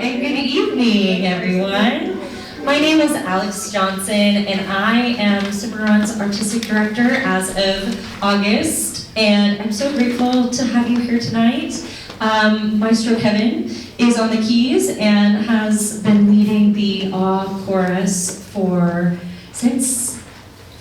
and good evening, everyone. My name is Alex Johnson, and I am Cimarron's Artistic Director as of August, and I'm so grateful to have you here tonight. Maestro Kevin is on the keys and has been leading the AWE Chorus since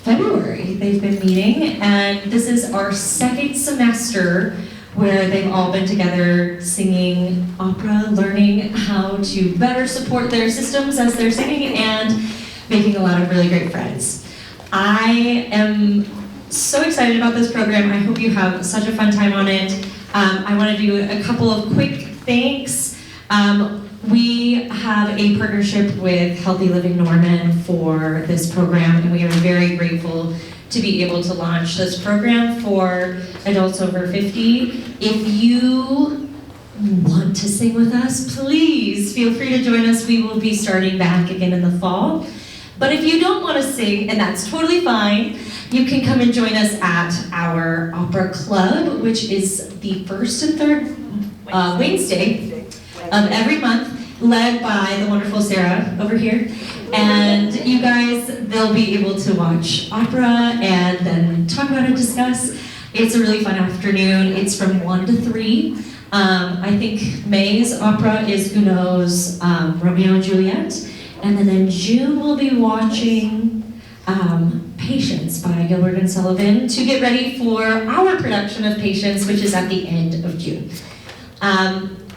February. They've been meeting, and this is our second semester where they've all been together singing opera, learning how to better support their systems as they're singing, and making a lot of really great friends. I am so excited about this program. I hope you have such a fun time on it. I want to do a couple of quick thanks. We have a partnership with Healthy Living Norman for this program, and we are very grateful to be able to launch this program for adults over 50. If you want to sing with us, please feel free to join us. We will be starting back again in the fall. But if you don't want to sing, and that's totally fine, you can come and join us at our opera club, which is the first and third Wednesday of every month, led by the wonderful Sarah over here. And you guys, they'll be able to watch opera and then talk about it, discuss. It's a really fun afternoon. It's from 1 to 3. I think May's opera is Gounod's Romeo and Juliet. And then in June, we'll be watching Patience by Gilbert and Sullivan to get ready for our production of Patience, which is at the end of June.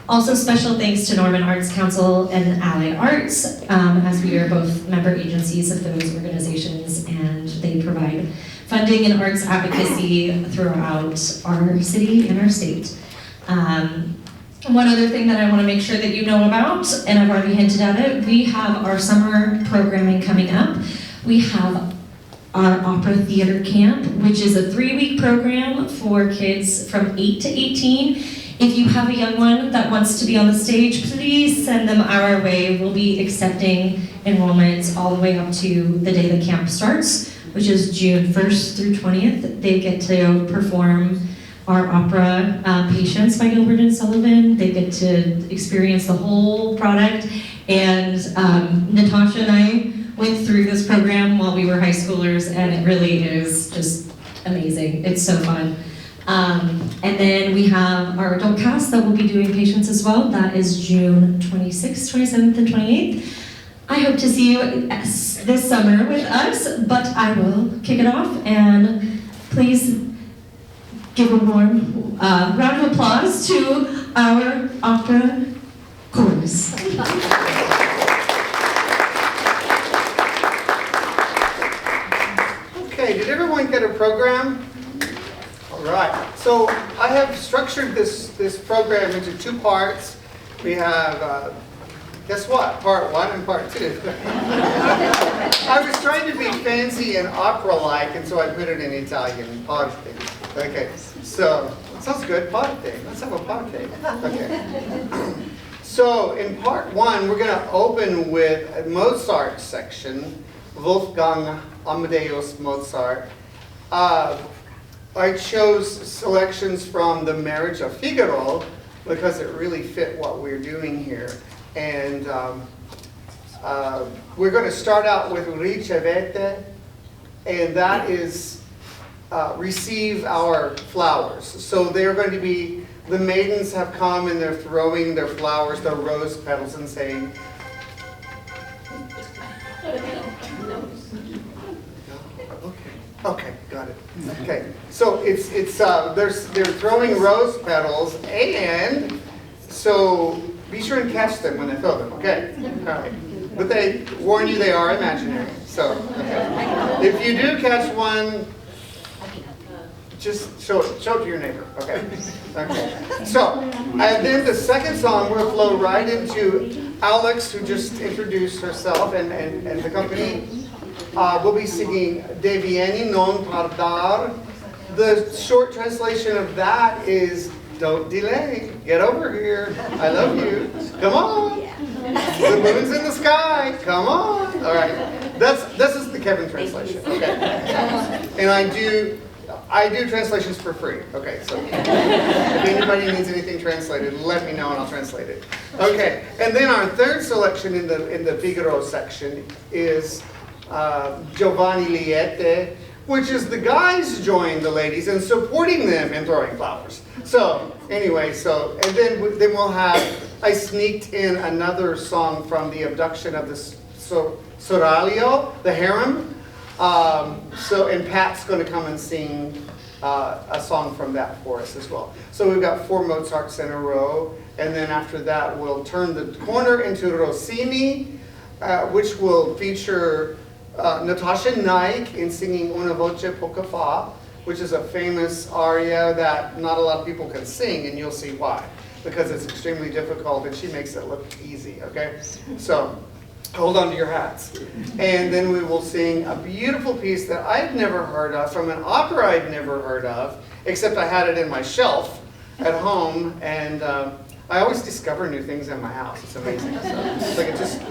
Also, special thanks to Norman Arts Council and Allied Arts, as we are both member agencies of those organizations, and they provide funding and arts advocacy throughout our city and our state. One other thing that I want to make sure that you know about, and I've already hinted at it, we have our summer programming coming up. We have our opera theater camp, which is a 3-week program for kids from 8 to 18. If you have a young one that wants to be on the stage, please send them our way. We'll be accepting enrollments all the way up to the day the camp starts, which is June 1st through 20th. They get to perform our opera, Patience by Gilbert and Sullivan. They get to experience the whole product. And Natasha and I went through this program while we were high schoolers, and it really is just amazing. It's so fun. And then we have our adult cast that will be doing Patience as well. That is June 26th, 27th, and 28th. I hope to see you this summer with us, but I will kick it off, and please give a warm round of applause to our opera chorus. Okay, did everyone get a program? All right, so I have structured this program into 2 parts. We have, guess what, part 1 and part 2. I was trying to be fancy and opera-like, and so I put it in Italian, parte. Okay, so, it sounds good, parte. Let's have a parte. Okay. So, in part 1, we're going to open with a Mozart section, Wolfgang Amadeus Mozart. I chose selections from The Marriage of Figaro because it really fit what we're doing here. And we're going to start out with Ricevete, and that is receive our flowers. So they're going to be, the maidens have come and they're throwing their flowers, their rose petals, and saying, okay, got it. Okay, so they're throwing rose petals, and so be sure and catch them when they throw them. Okay, all right. But they warn you they are imaginary. So okay. If you do catch one, just show it to your neighbor. Okay. Okay. So and then the second song will flow right into Alex, who just introduced herself and the company. We'll be singing vieni, tardar. The short translation of that is, don't delay, get over here, I love you, come on, the moon's in the sky, come on. All right, this is the Kevin translation, okay. And I do translations for free. Okay, so if anybody needs anything translated, let me know and I'll translate it. Okay, and then our third selection in the Figaro section is Giovani liete, which is the guys joining the ladies and supporting them in throwing flowers. So anyway, and then we'll have, I sneaked in another song from the Abduction of the Seraglio, the harem. And Pat's going to come and sing a song from that for us as well. So we've got 4 Mozarts in a row, and then after that we'll turn the corner into Rossini, which will feature Natasha Naik in singing Una voce poco, which is a famous aria that not a lot of people can sing, and you'll see why. Because it's extremely difficult, and she makes it look easy, okay? So, hold on to your hats. And then we will sing a beautiful piece that I've never heard of, from an opera I'd never heard of, except I had it in my shelf at home, and I always discover new things in my house. It's amazing. So, it's like it just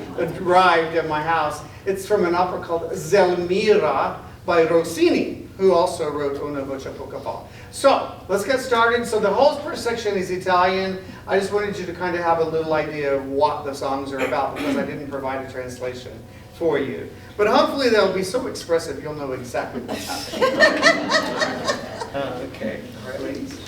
arrived at my house. It's from an opera called Zelmira by Rossini, who also wrote Una voce poco. So, let's get started. So the whole first section is Italian. I just wanted you to kind of have a little idea of what the songs are about because I didn't provide a translation for you. But hopefully they'll be so expressive you'll know exactly what's happening. Okay, all right, ladies.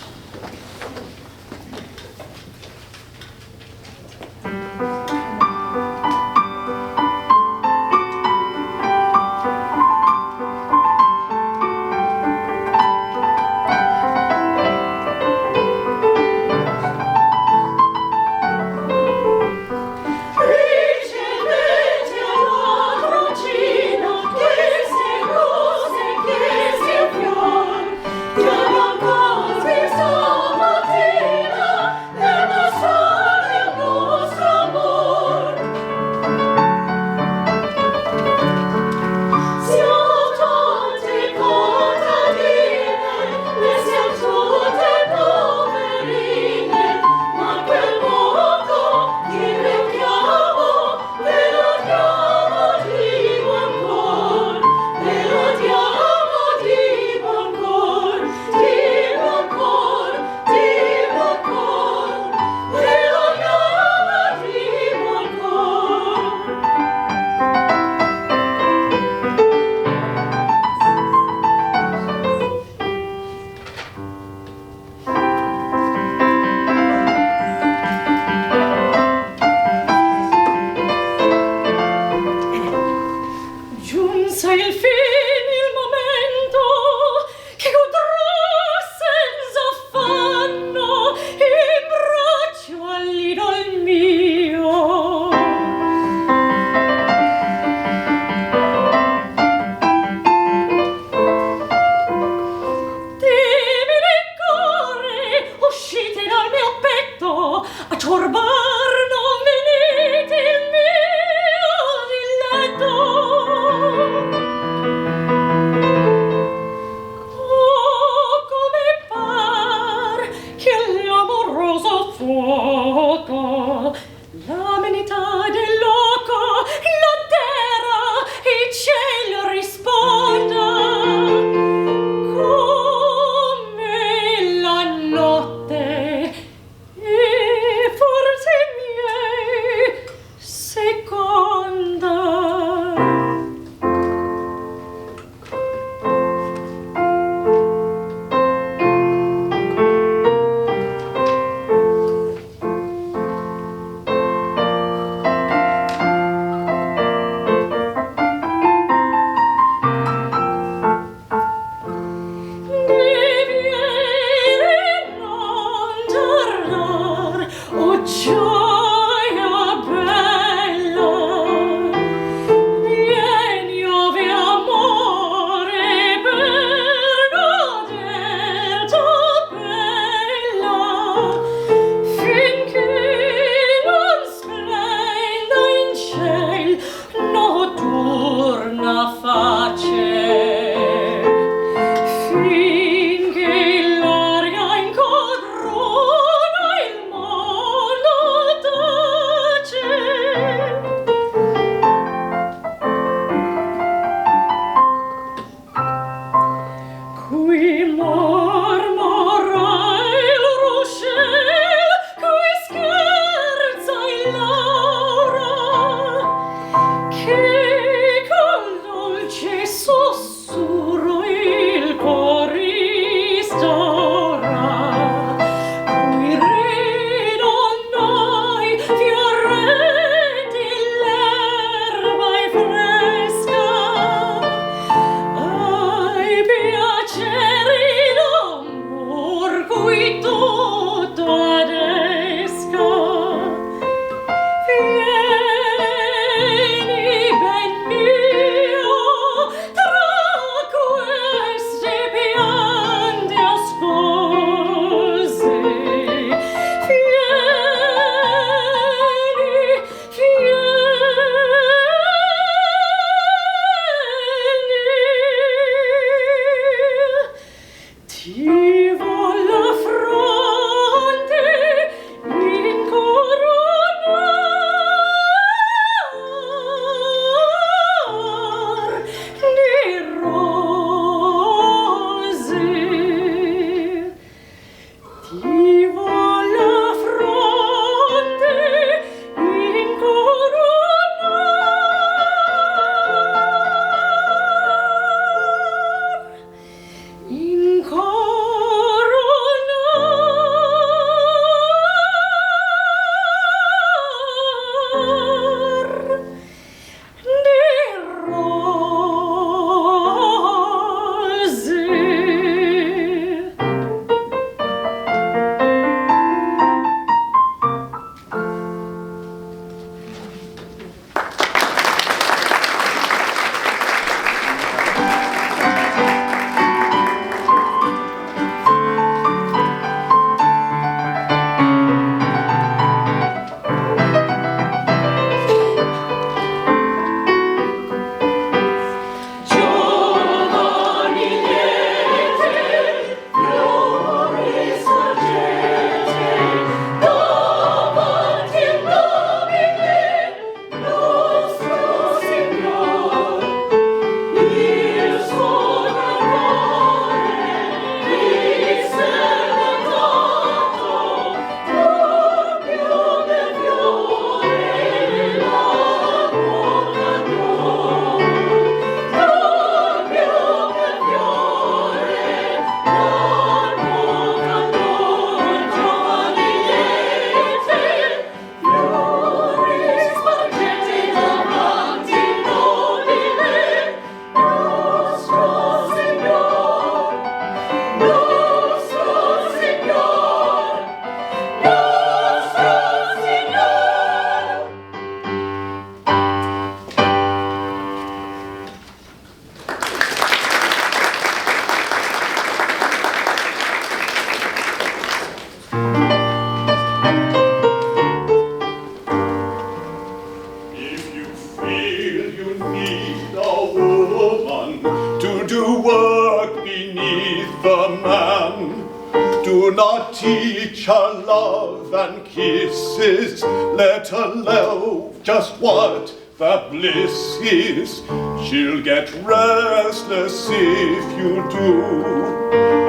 teach her love and kisses. Let her know just what the bliss is. She'll get restless if you do,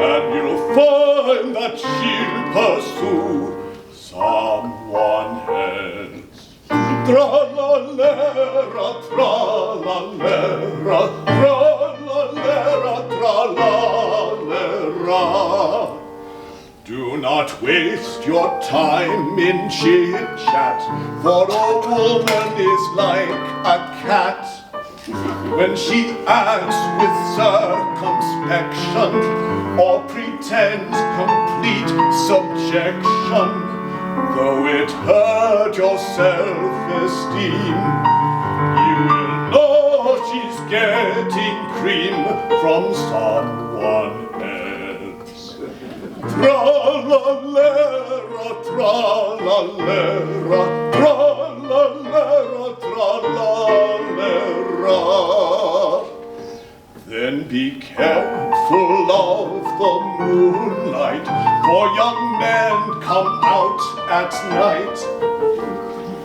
and you'll find that she'll pursue someone else. Tra-la-lera, tra-la-lera, tra-la-lera, tra-la-lera. Do not waste your time in chit-chat, for a woman is like a cat. When she acts with circumspection, or pretends complete subjection, though it hurt your self-esteem, you will know she's getting cream from someone else. Tra-la-lera, tra-la-lera, tra-la-lera, tra-la-lera. Then be careful of the moonlight, for young men come out at night.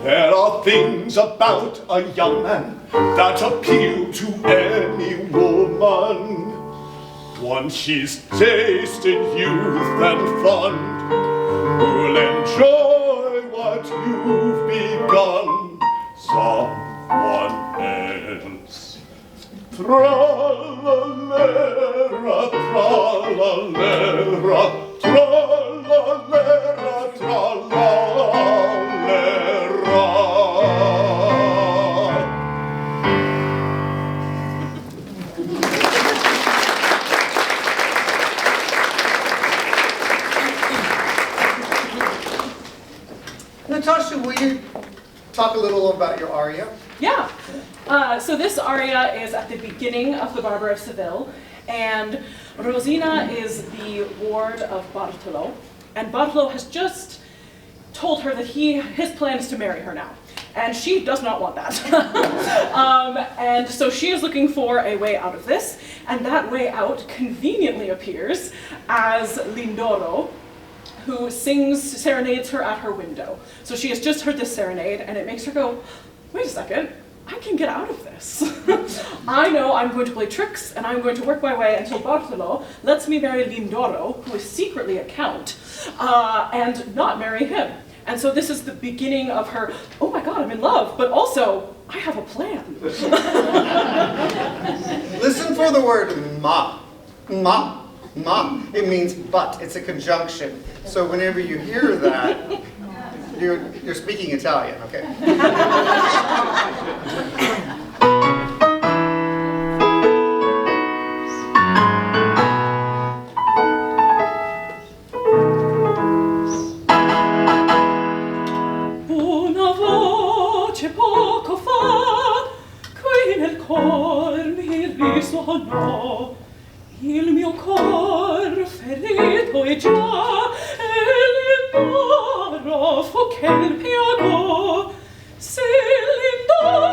There are things about a young man that appeal to any woman. Once she's tasted youth and fun, who'll enjoy what you've begun, someone else. Tra-la-lera, tra-la-lera, tra-la-lera, tra-la-lera. Natasha, will you talk a little about your aria? Yeah. So this aria is at the beginning of the Barber of Seville, and Rosina is the ward of Bartolo, and Bartolo has just told her that his plan is to marry her now, and she does not want that. And so she is looking for a way out of this, and that way out conveniently appears as Lindoro, who serenades her at her window. So she has just heard this serenade, and it makes her go, wait a second, I can get out of this. I know I'm going to play tricks, and I'm going to work my way until Bartolo lets me marry Lindoro, who is secretly a count, and not marry him. And so this is the beginning of her, oh my God, I'm in love, but also, I have a plan. Listen for the word ma. Ma. Ma. It means but. It's a conjunction. So whenever you hear that, you're speaking Italian, okay? Una voce poco fa, qui nel cor mi risuonò. Il mio cor ferito è già, e l'indoro fu che il piagò. Se l'indoro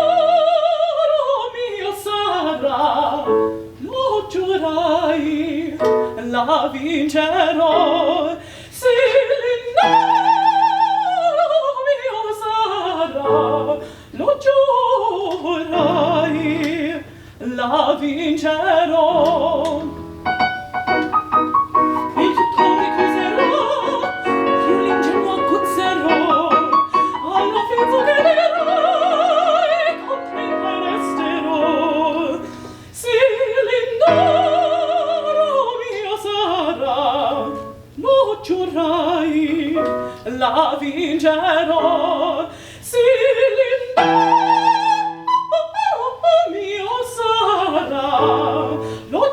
mio sarà, lo giurai, la vincerò. Se l'indoro mio sarà, lo giurai, la vincerò. Il tutto richiuserò, io l'ingenuo accuzzerò, alla fin fugherò e contenta resterò. Se l'indoro mio sarà, lo giurai, la vincerò. Se l'indoro mio sarà, lo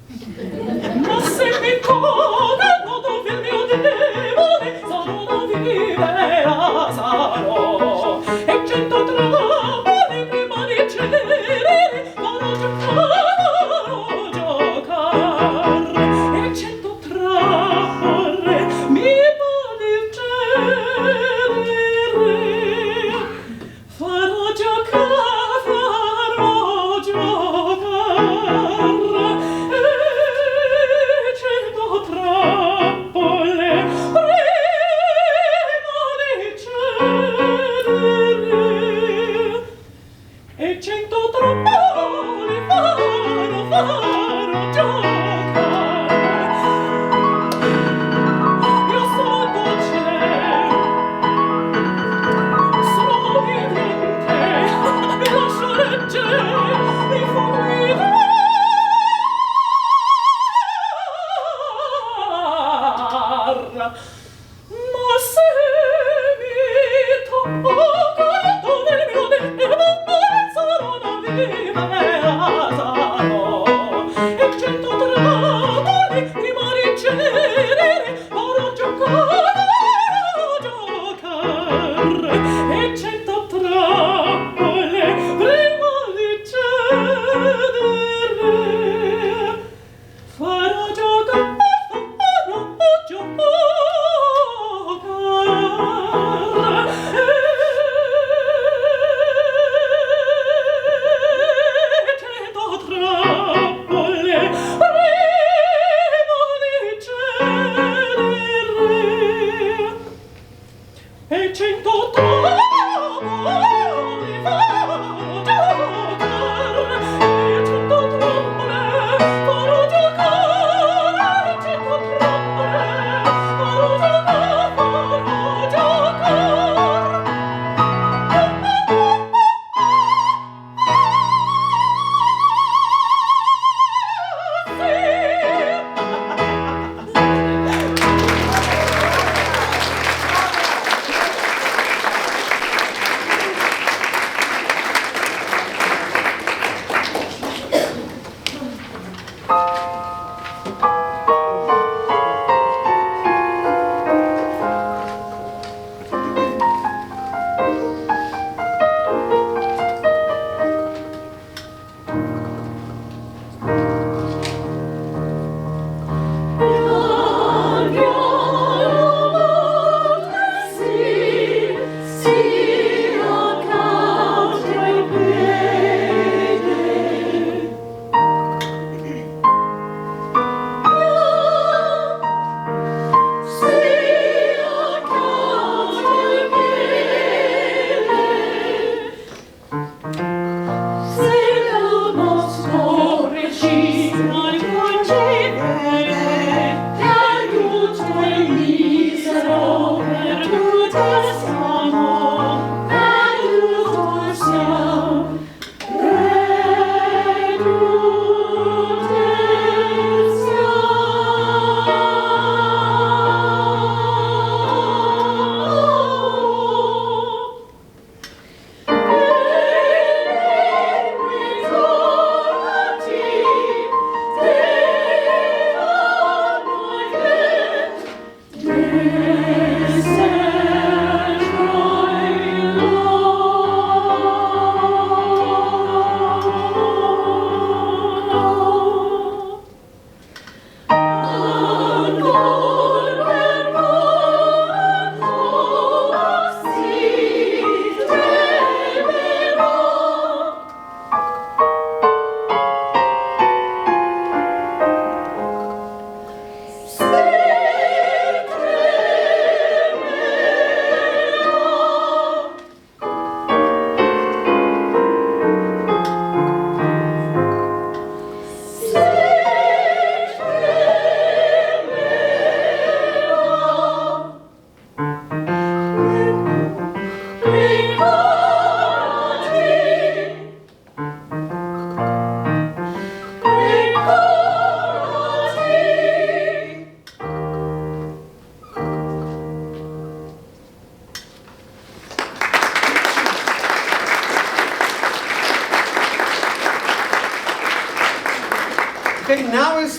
Ma se mi torno dove il mio demone sarò da vivere sarò e 100 trappole prima di cedere farò giocar e 100 trappole mi pare cedere farò giocare e 100 trappole prima di cedere e 100 trappole farò giocare io sono dolce sono obbediente mi lascio reggere mi fa guidare ma se mi tocca dove il mio demone sarò da vivere sarò e 100 trappole prima di cedere farò giocare e 100 trappole prima di cedere farò giocare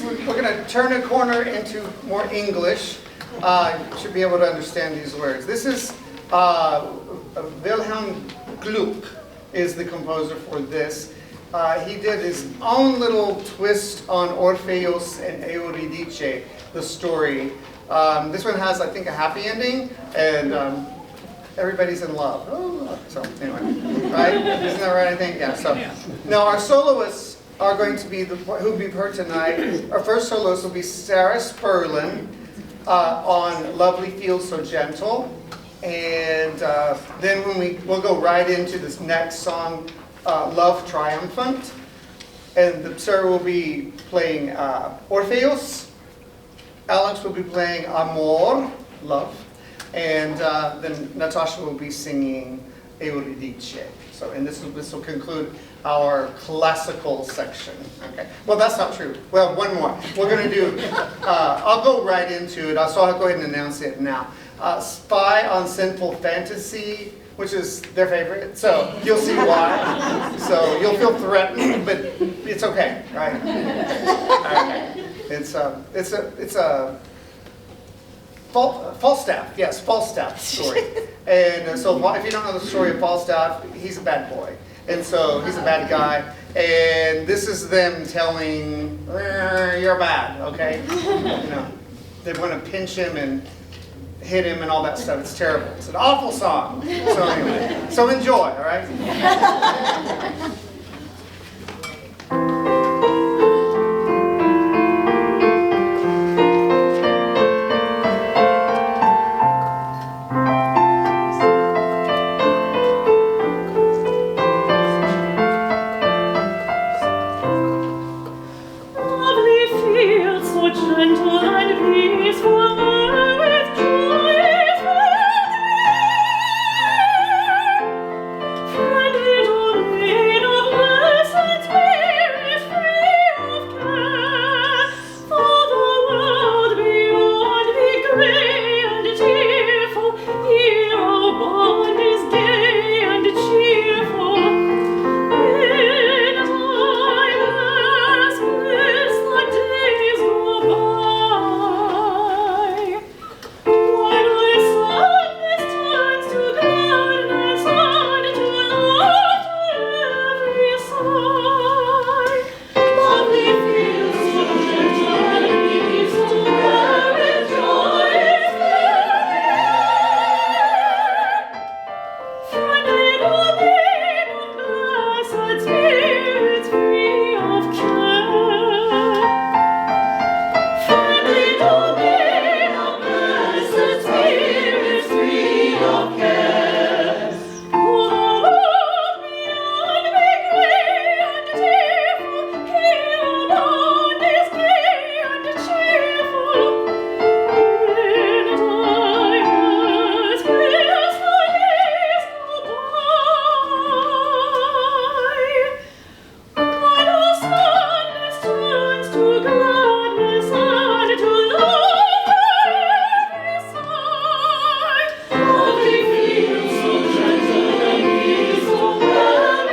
we're going to turn a corner into more English. You should be able to understand these words. This is Wolfgang Gluck is the composer for this. He did his own little twist on Orpheus and Euridice, the story. This one has, I think, a happy ending, and everybody's in love. Oh, so anyway, right? Isn't that right? I think, yeah. So now our soloists are going to be who will be heard tonight. Our first soloist will be Sarah Spurlin on "Lovely Feels So Gentle," and then we'll go right into this next song, "Love Triumphant," and Sarah will be playing Orpheus. Alex will be playing Amor, love, and then Natasha will be singing Euridice. So, and this will conclude our classical section. Okay. Well, that's not true. Well, one more. We're going to do. I'll go right into it. So I'll go ahead and announce it now. Spy on Sinful Fantasy, which is their favorite. So you'll see why. So you'll feel threatened, but it's okay, right? Okay. It's a Falstaff, yes, Falstaff story. And so if you don't know the story of Falstaff, he's a bad boy. And so he's a bad guy. And this is them telling, you're bad, okay? You know, they want to pinch him and hit him and all that stuff. It's terrible. It's an awful song. So anyway, so enjoy, all right? Oh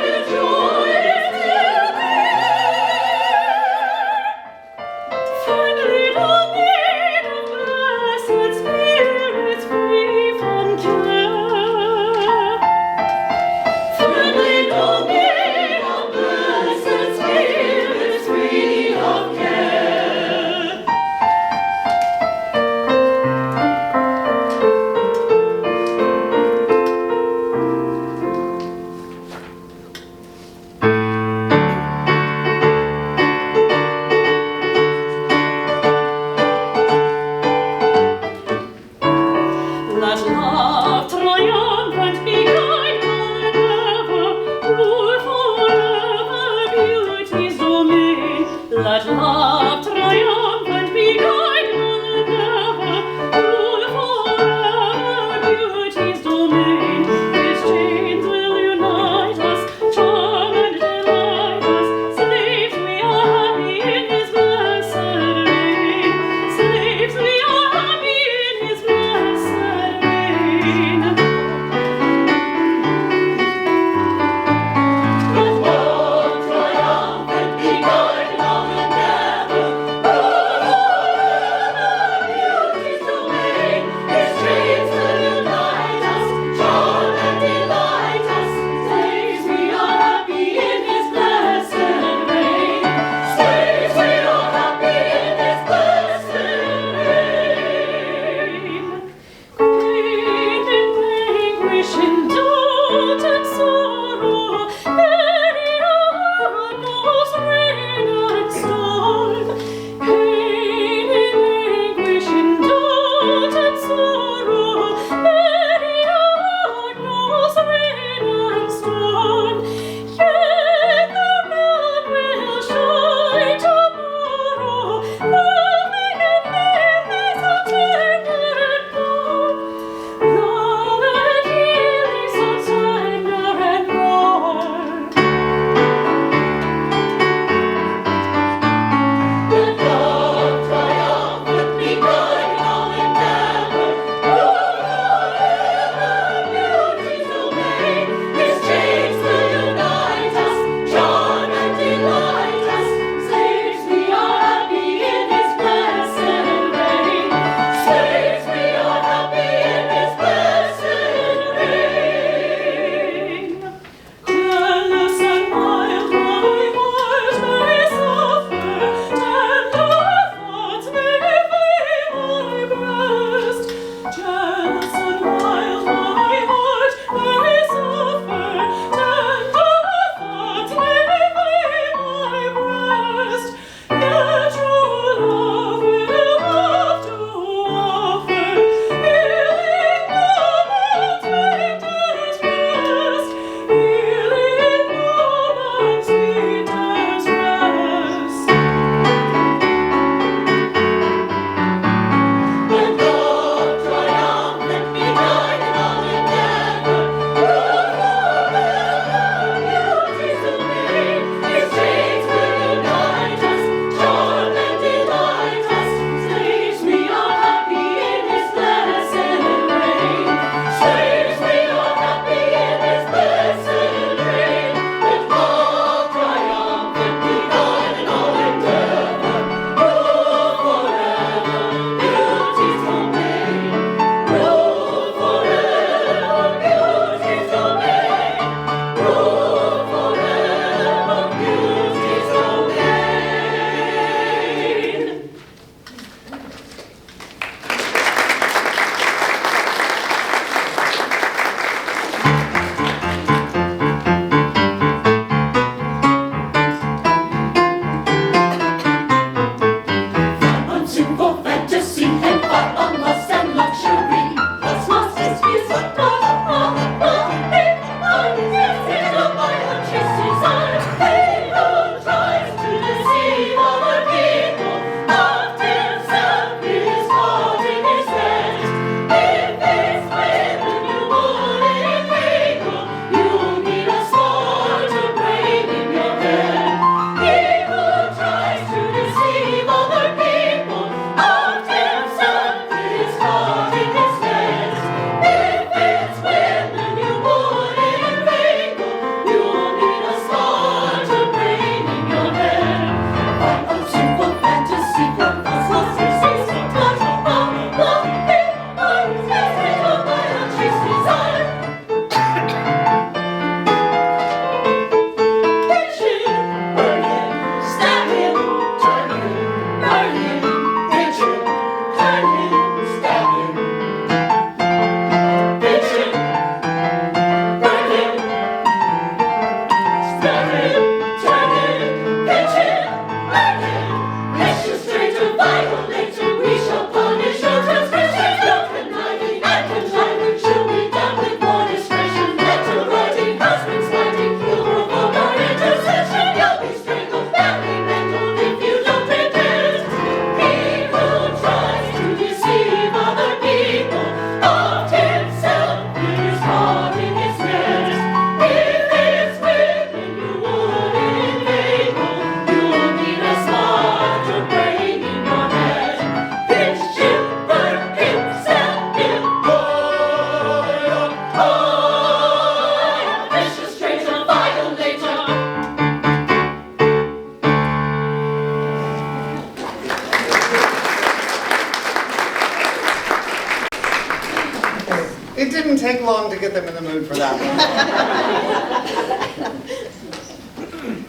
didn't take long to get them in the mood for that one.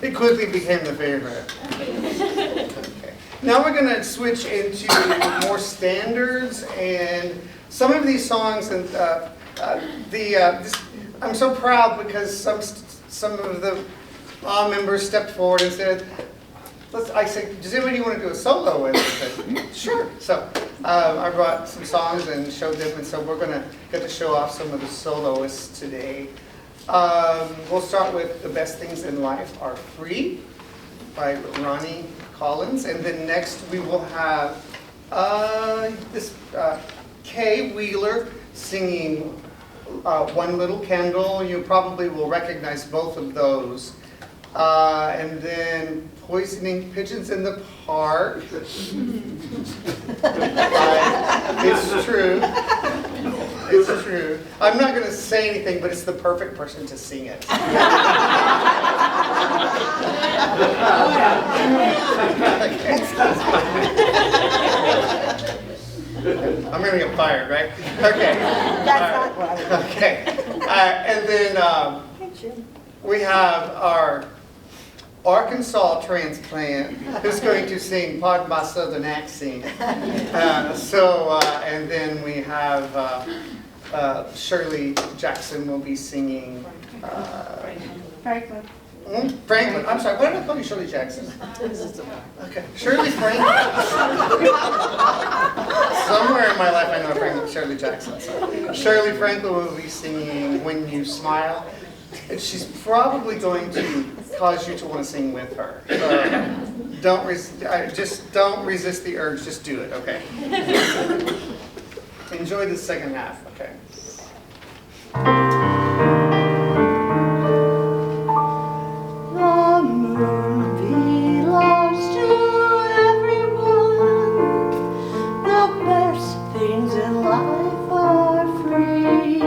It quickly became the favorite. Okay. Now we're going to switch into more standards, and some of these songs, and I'm so proud because some of the members stepped forward and said, I said, does anybody want to do a solo with it? I said, sure. So I brought some songs and showed them, and so we're going to get to show off some of the soloists today. We'll start with The Best Things in Life Are Free by Roni Collins, and then next we will have Kay Wheeler singing One Little Candle. You probably will recognize both of those. And then Poisoning Pigeons in the Park. It's true. It's true. I'm not going to say anything, but it's the perfect person to sing it. I'm going to get fired, right? Okay. That's not right. Okay. And then we have our Arkansas transplant who's going to sing Pardon My Southern Accent. And then we have Shirley Jackson will be singing Franklin. Franklin. I'm sorry, why did I call you Shirley Jackson? Okay, Shirley Franklin. Somewhere in my life I know a Shirley Jackson. So Shirley Franklin will be singing When You Smile. And she's probably going to cause you to want to sing with her. Just don't resist the urge. Just do it, okay? Enjoy the second half, okay? The moon belongs to everyone. The best things in life are free.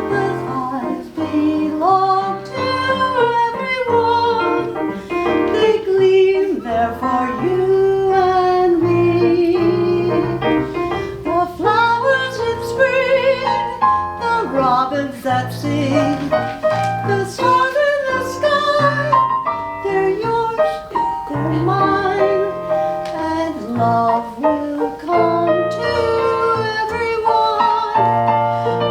The thighs belong to everyone. They gleam there for you and me. The flowers in spring, the robins that sing, the stars in the sky, they're yours, they're mine, and love will come to everyone.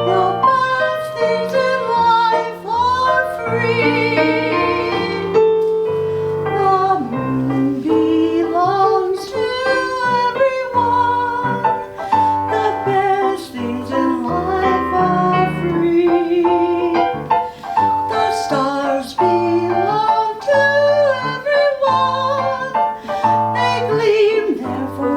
The best things in life are free. The moon belongs to everyone. The best things in life are free. The stars belong to everyone. They gleam there for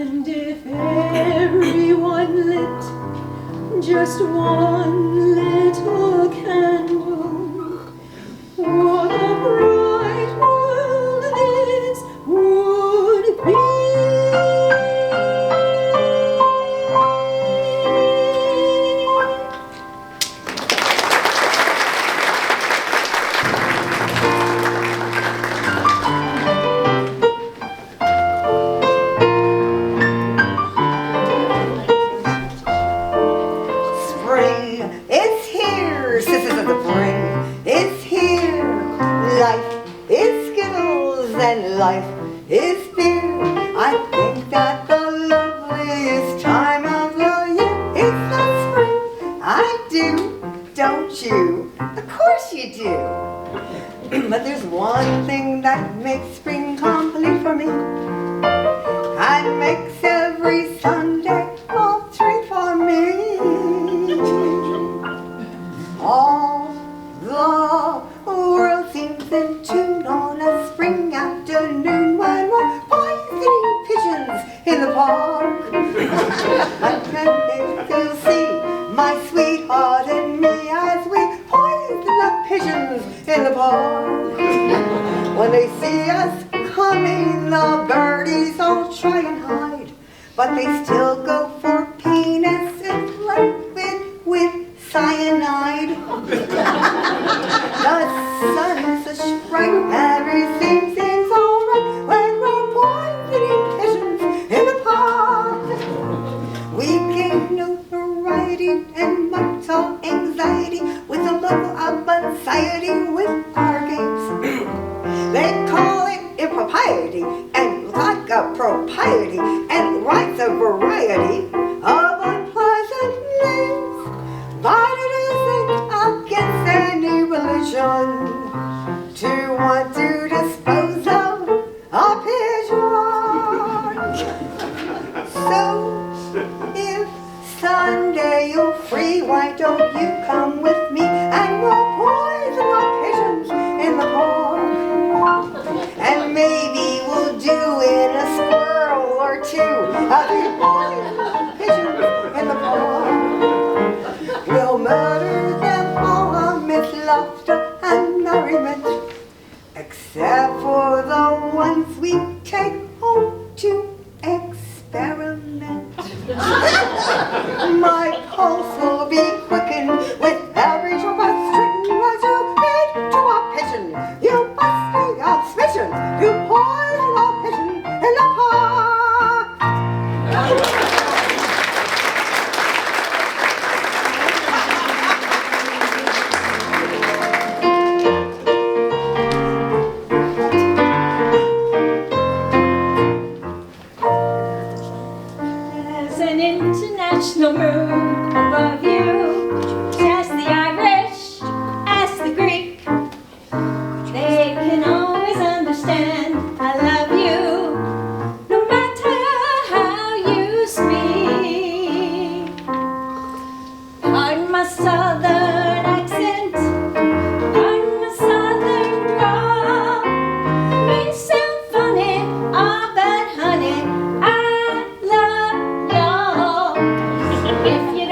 And if everyone lit just one little candle, what a bright world this would be. Life is beer. I think that the loveliest time of the year is the spring. I do, don't you? Of course you do. But there's one thing that makes spring complete for me, and makes every Sunday all three for me. All the world seems in tune on a spring afternoon when we're poisoning pigeons in the park. I can make you see my sweetheart and me as we poison the pigeons in the park. When they see us coming, the birdies all try and hide, but they still go for penis and liquid with cyanide. The sun is a sprite, everything seems alright when we're poisoning pigeons in the park. We gain notoriety and mortal anxiety with a level of anxiety with our games. They call it impropriety and lack of propriety and rights of variety of unpleasant names. But it isn't against any religion to want to dispose of a pigeon. So, if Sunday you're free, why don't you come with me and we'll poison our pigeons in the park? And maybe we'll do in a squirrel or two as we poison our pigeons in the park. We'll murder them all amidst laughter and merriment, except for the ones we take home to experiment. My pulse will be quickened with every drop of string as you beat to a pigeon. You must be a smitten, you poison a pigeon in the park. No moon above you. Ask the Irish, ask the Greek. They can always understand I love you, no matter how you speak. Pardon my southern accent, pardon my southern drawl. May sound funny, oh, but honey, I love y'all. If you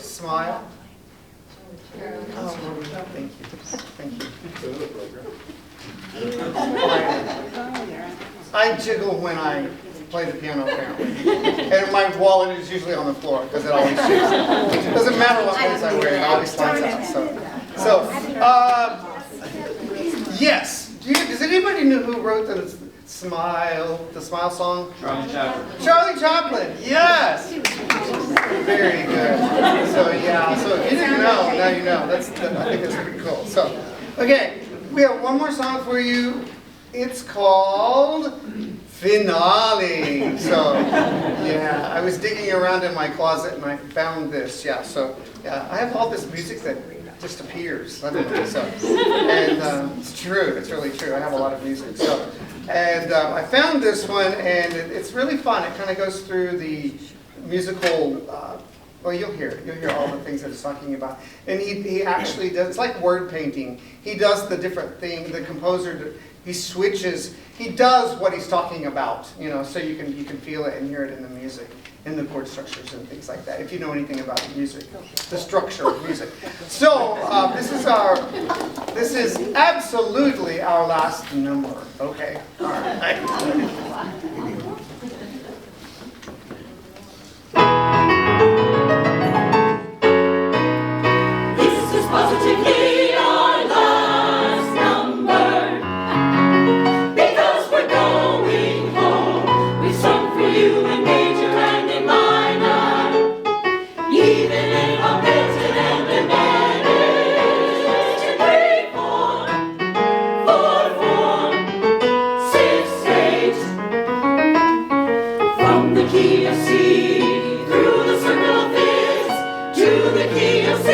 Smile. Oh, thank you. Thank you. I jiggle when I play the piano, apparently. And my wallet is usually on the floor because it always shakes. It doesn't matter what pants I wear, it always slides out. Yes. Does anybody know who wrote the Smile song? Charlie Chaplin. Charlie Chaplin, yes! Very good. So yeah, so if you didn't know, now you know. I think that's pretty cool. So, okay, we have one more song for you. It's called Finale. So, yeah, I was digging around in my closet and I found this. Yeah, so yeah, I have all this music that just appears suddenly. So, and it's true. It's really true. I have a lot of music. So, and I found this one, and it's really fun. It kind of goes through the musical. Well, you'll hear all the things that it's talking about. And he actually does. It's like word painting. He does the different thing. The composer, he switches. He does what he's talking about. You know, so you can feel it and hear it in the music, in the chord structures and things like that. If you know anything about music, the structure of music. So this is absolutely our last number. Okay. All right. Positively our last number, because we're going home. We've sung for you in major and in minor, even in augmented and diminished. 3, 4, 4, 4, 6, 8. From the key of C through the circle of Fifths to the key of C.